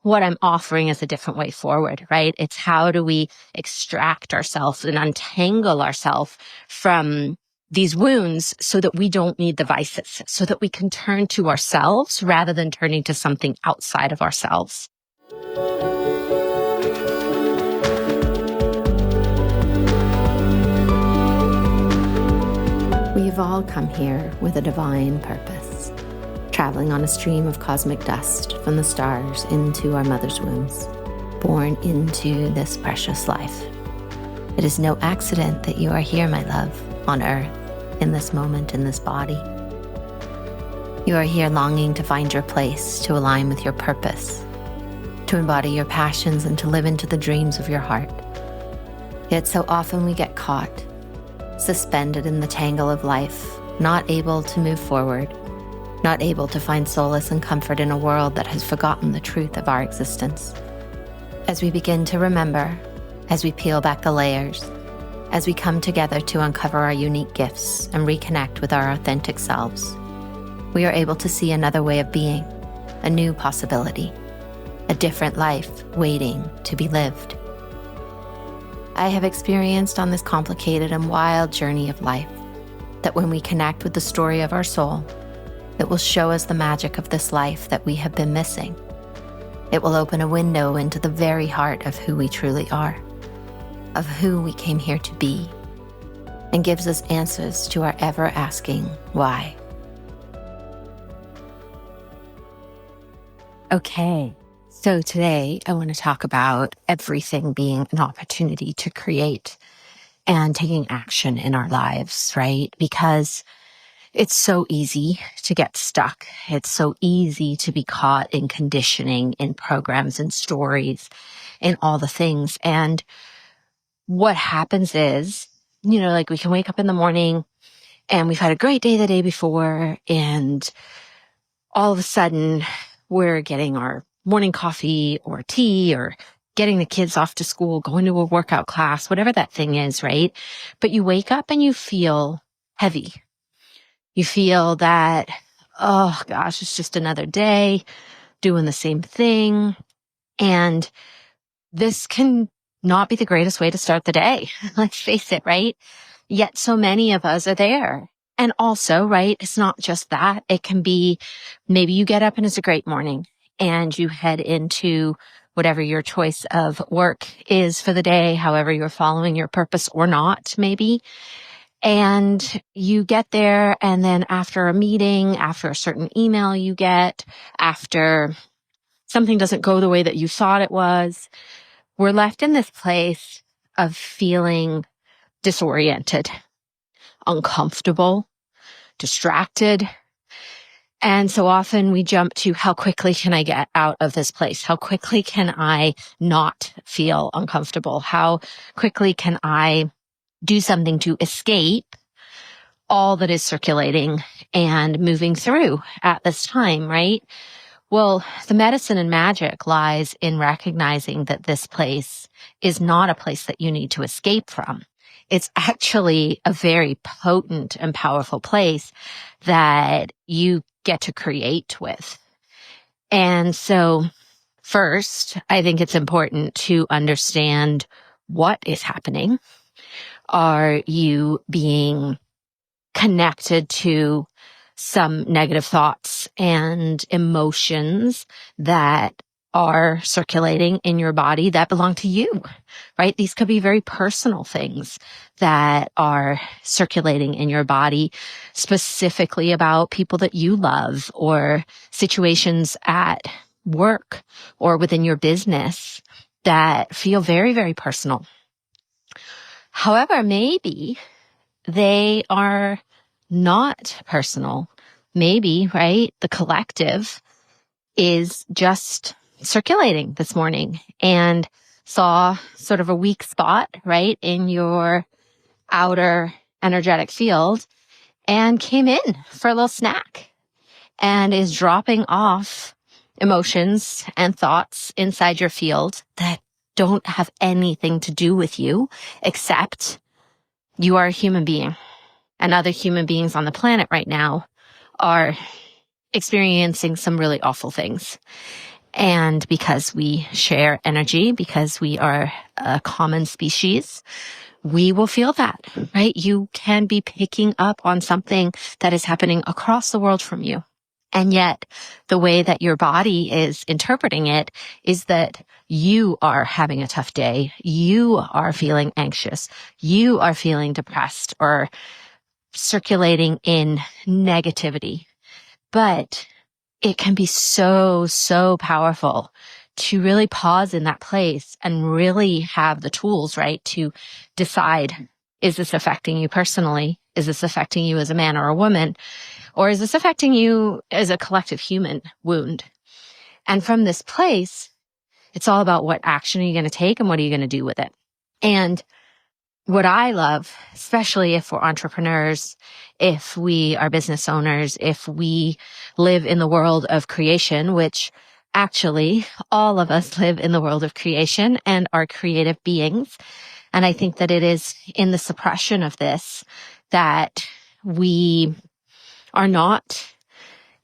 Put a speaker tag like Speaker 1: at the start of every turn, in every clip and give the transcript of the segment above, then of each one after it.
Speaker 1: what I'm offering is a different way forward, right? It's how do we extract ourselves and untangle ourselves from these wounds so that we don't need the vices, so that we can turn to ourselves rather than turning to something outside of ourselves.
Speaker 2: We've all come here with a divine purpose, traveling on a stream of cosmic dust from the stars into our mother's wombs, born into this precious life. It is no accident that you are here, my love, on earth, in this moment, in this body. You are here longing to find your place, to align with your purpose, to embody your passions and to live into the dreams of your heart. Yet so often we get caught, suspended in the tangle of life, not able to move forward, not able to find solace and comfort in a world that has forgotten the truth of our existence. As we begin to remember, as we peel back the layers, as we come together to uncover our unique gifts and reconnect with our authentic selves, we are able to see another way of being, a new possibility, a different life waiting to be lived. I have experienced on this complicated and wild journey of life that when we connect with the story of our soul, it will show us the magic of this life that we have been missing. It will open a window into the very heart of who we truly are, of who we came here to be, and gives us answers to our ever-asking why.
Speaker 1: Okay, so today I want to talk about everything being an opportunity to create and taking action in our lives, right? Because it's so easy to get stuck. It's so easy to be caught in conditioning, in programs and stories, in all the things. And what happens is, like we can wake up in the morning and we've had a great day the day before, and all of a sudden we're getting our morning coffee or tea or getting the kids off to school, going to a workout class, whatever that thing is, right? But you wake up and you feel heavy. You feel that, oh gosh, it's just another day doing the same thing. And this can not be the greatest way to start the day. Let's face it, right? Yet so many of us are there. And also, right, it's not just that. It can be maybe you get up and it's a great morning and you head into whatever your choice of work is for the day, however you're following your purpose or not, maybe. And you get there, and then after a meeting, after a certain email you get, after something doesn't go the way that you thought it was, we're left in this place of feeling disoriented, uncomfortable, distracted. And so often we jump to how quickly can I get out of this place? How quickly can I not feel uncomfortable? How quickly can I do something to escape all that is circulating and moving through at this time, right? Well, the medicine and magic lies in recognizing that this place is not a place that you need to escape from. It's actually a very potent and powerful place that you get to create with. And so first, I think it's important to understand what is happening. Are you being connected to some negative thoughts and emotions that are circulating in your body that belong to you, right? These could be very personal things that are circulating in your body, specifically about people that you love or situations at work or within your business that feel very, very personal. However, maybe they are not personal. Maybe, right, the collective is just circulating this morning and saw sort of a weak spot, right, in your outer energetic field and came in for a little snack and is dropping off emotions and thoughts inside your field that don't have anything to do with you except you are a human being, and other human beings on the planet right now are experiencing some really awful things. And because we share energy, because we are a common species, we will feel that, right? You can be picking up on something that is happening across the world from you. And yet the way that your body is interpreting it is that you are having a tough day. You are feeling anxious. You are feeling depressed or circulating in negativity. But it can be so, so powerful to really pause in that place and really have the tools, right, to decide, is this affecting you personally? Is this affecting you as a man or a woman? Or is this affecting you as a collective human wound? And from this place, it's all about what action are you going to take and what are you going to do with it? And what I love, especially if we're entrepreneurs, if we are business owners, if we live in the world of creation, which actually all of us live in the world of creation and are creative beings. And I think that it is in the suppression of this that we are not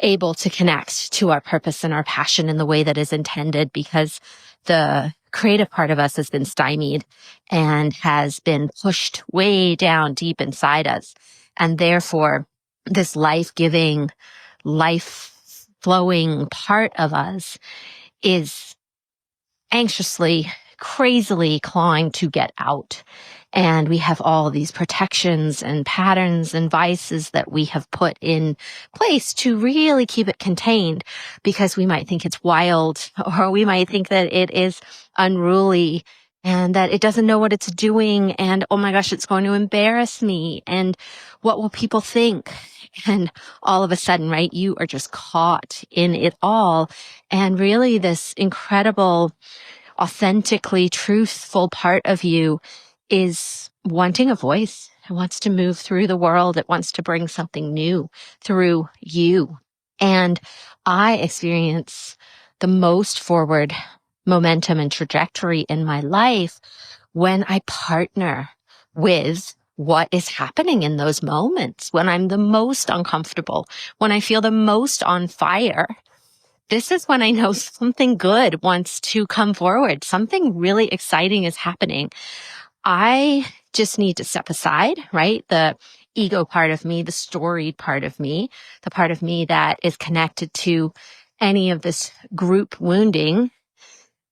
Speaker 1: able to connect to our purpose and our passion in the way that is intended, because the creative part of us has been stymied and has been pushed way down deep inside us. And therefore, this life-giving, life-flowing part of us is anxiously, crazily clawing to get out. And we have all these protections and patterns and vices that we have put in place to really keep it contained, because we might think it's wild, or we might think that it is unruly and that it doesn't know what it's doing. And oh my gosh, it's going to embarrass me. And what will people think? And all of a sudden, right, you are just caught in it all. And really this incredible, authentically truthful part of you is wanting a voice. It wants to move through the world. It wants to bring something new through you. And I experience the most forward momentum and trajectory in my life when I partner with what is happening in those moments, when I'm the most uncomfortable, when I feel the most on fire. This is when I know something good wants to come forward. Something really exciting is happening. I just need to step aside, right? The ego part of me, the storied part of me, the part of me that is connected to any of this group wounding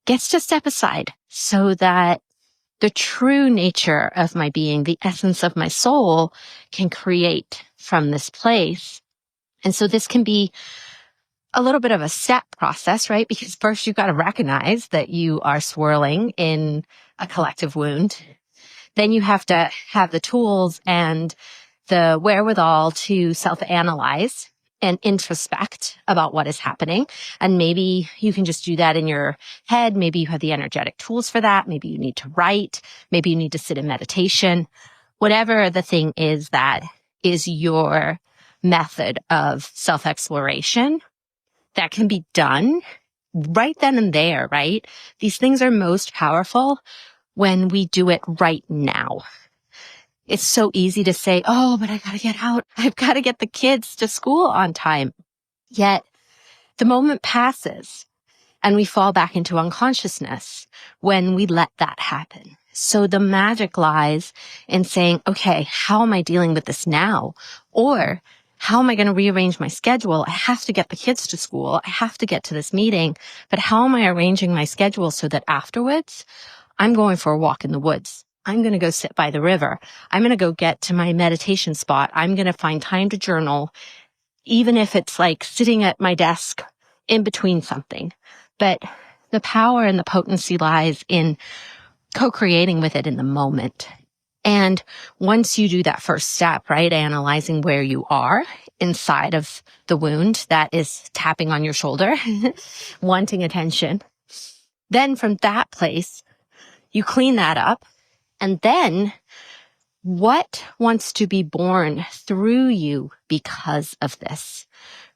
Speaker 1: gets to step aside so that the true nature of my being, the essence of my soul, can create from this place. And so this can be a little bit of a step process, right? Because first you've got to recognize that you are swirling in a collective wound. Then you have to have the tools and the wherewithal to self-analyze and introspect about what is happening. And maybe you can just do that in your head. Maybe you have the energetic tools for that. Maybe you need to write. Maybe you need to sit in meditation. Whatever the thing is that is your method of self-exploration, that can be done right then and there, right? These things are most powerful when we do it right now. It's so easy to say, oh, but I got to get out. I've got to get the kids to school on time. Yet the moment passes and we fall back into unconsciousness when we let that happen. So the magic lies in saying, okay, how am I dealing with this now? Or how am I going to rearrange my schedule? I have to get the kids to school. I have to get to this meeting, but how am I arranging my schedule so that afterwards I'm going for a walk in the woods? I'm going to go sit by the river. I'm going to go get to my meditation spot. I'm going to find time to journal, even if it's like sitting at my desk in between something. But the power and the potency lies in co-creating with it in the moment. And once you do that first step, right, analyzing where you are inside of the wound that is tapping on your shoulder, wanting attention, then from that place, you clean that up. And then what wants to be born through you because of this,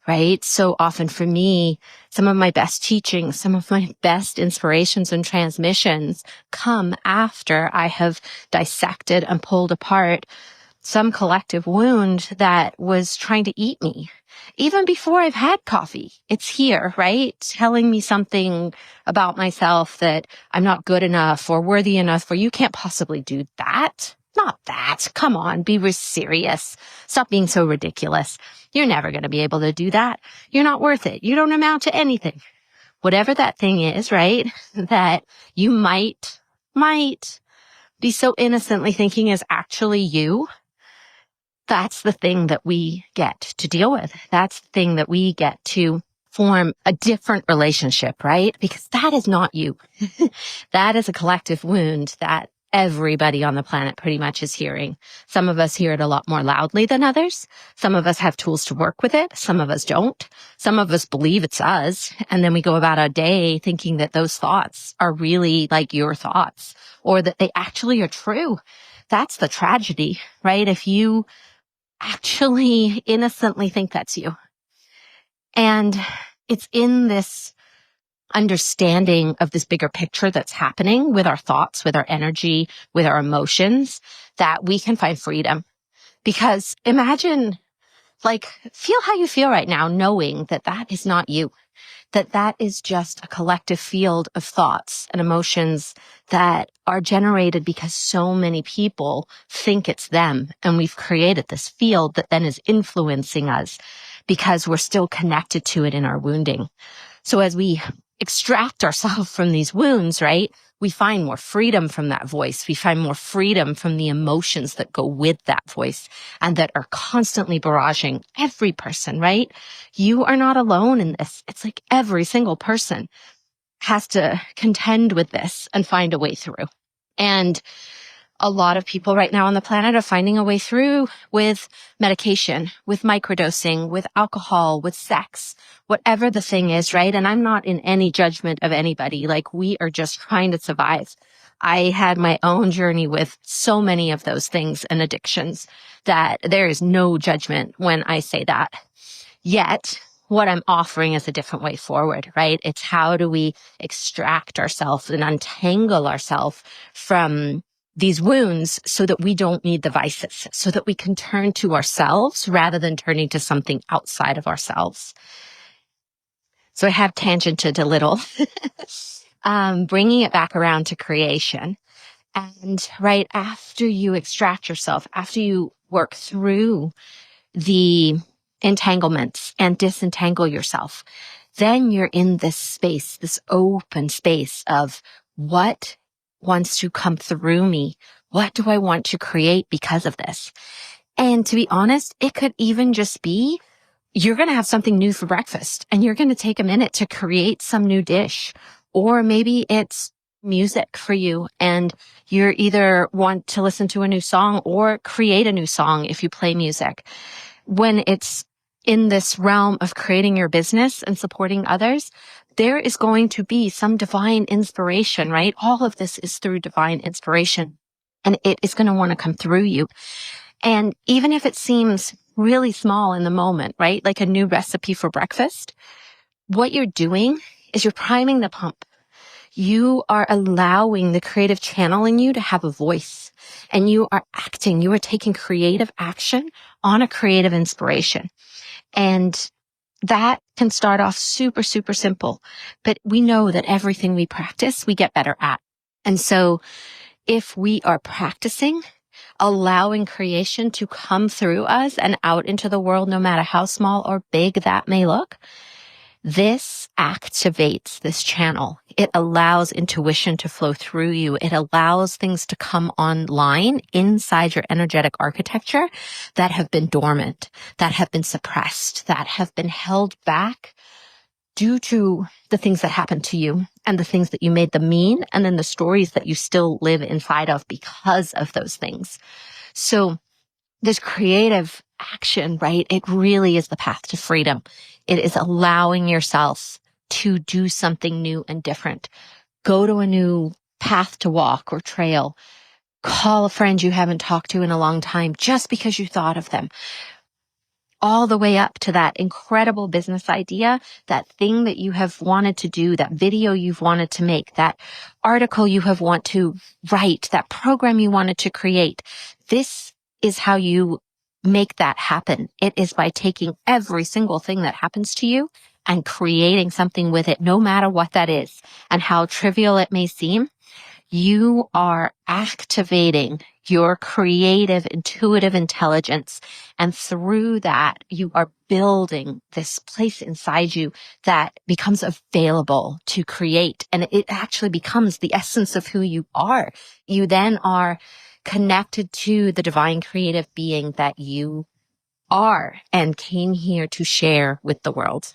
Speaker 1: right? So often for me, some of my best teachings, some of my best inspirations and transmissions come after I have dissected and pulled apart some collective wound that was trying to eat me. Even before I've had coffee, it's here, right? Telling me something about myself that I'm not good enough or worthy enough, or you can't possibly do that. Not that. Come on, be serious. Stop being so ridiculous. You're never going to be able to do that. You're not worth it. You don't amount to anything. Whatever that thing is, right? That you might be so innocently thinking is actually you. That's the thing that we get to deal with. That's the thing that we get to form a different relationship, right? Because that is not you. That is a collective wound that everybody on the planet pretty much is hearing. Some of us hear it a lot more loudly than others. Some of us have tools to work with it. Some of us don't. Some of us believe it's us. And then we go about our day thinking that those thoughts are really like your thoughts or that they actually are true. That's the tragedy, right? If you actually innocently think that's you. And it's in this understanding of this bigger picture that's happening with our thoughts, with our energy, with our emotions, that we can find freedom. Because imagine, feel how you feel right now, knowing that that is not you, that is just a collective field of thoughts and emotions that are generated because so many people think it's them. And we've created this field that then is influencing us because we're still connected to it in our wounding. So as we extract ourselves from these wounds, right, we find more freedom from that voice. We find more freedom from the emotions that go with that voice and that are constantly barraging every person, right? You are not alone in this. It's like every single person has to contend with this and find a way through. And a lot of people right now on the planet are finding a way through with medication, with microdosing, with alcohol, with sex, whatever the thing is, right? And I'm not in any judgment of anybody. We are just trying to survive. I had my own journey with so many of those things and addictions that there is no judgment when I say that. Yet, what I'm offering is a different way forward, right? It's how do we extract ourselves and untangle ourselves from these wounds so that we don't need the vices, so that we can turn to ourselves rather than turning to something outside of ourselves. So I have tangented a little, bringing it back around to creation. And right after you extract yourself, after you work through the entanglements and disentangle yourself, then you're in this space, this open space of what wants to come through me. What do I want to create because of this? And to be honest, it could even just be you're going to have something new for breakfast and you're going to take a minute to create some new dish. Or maybe it's music for you and you either want to listen to a new song or create a new song if you play music. When it's in this realm of creating your business and supporting others, there is going to be some divine inspiration, right? All of this is through divine inspiration, and it is going to want to come through you. And even if it seems really small in the moment, right? Like a new recipe for breakfast, what you're doing is you're priming the pump. You are allowing the creative channel in you to have a voice, and you are acting, you are taking creative action on a creative inspiration. And that can start off super, super simple, but we know that everything we practice, we get better at. And so if we are practicing, allowing creation to come through us and out into the world, no matter how small or big that may look, this activates this channel. It allows intuition to flow through you. It allows things to come online inside your energetic architecture that have been dormant, that have been suppressed, that have been held back due to the things that happened to you and the things that you made them mean, and then the stories that you still live inside of because of those things. So this creative action, right? It really is the path to freedom. It is allowing yourself to do something new and different. Go to a new path to walk or trail. Call a friend you haven't talked to in a long time just because you thought of them. All the way up to that incredible business idea, that thing that you have wanted to do, that video you've wanted to make, that article you have want to write, that program you wanted to create. This is how you make that happen. It is by taking every single thing that happens to you and creating something with it, no matter what that is and how trivial it may seem. You are activating your creative, intuitive intelligence. And through that, you are building this place inside you that becomes available to create. And it actually becomes the essence of who you are. You then are connected to the divine creative being that you are and came here to share with the world.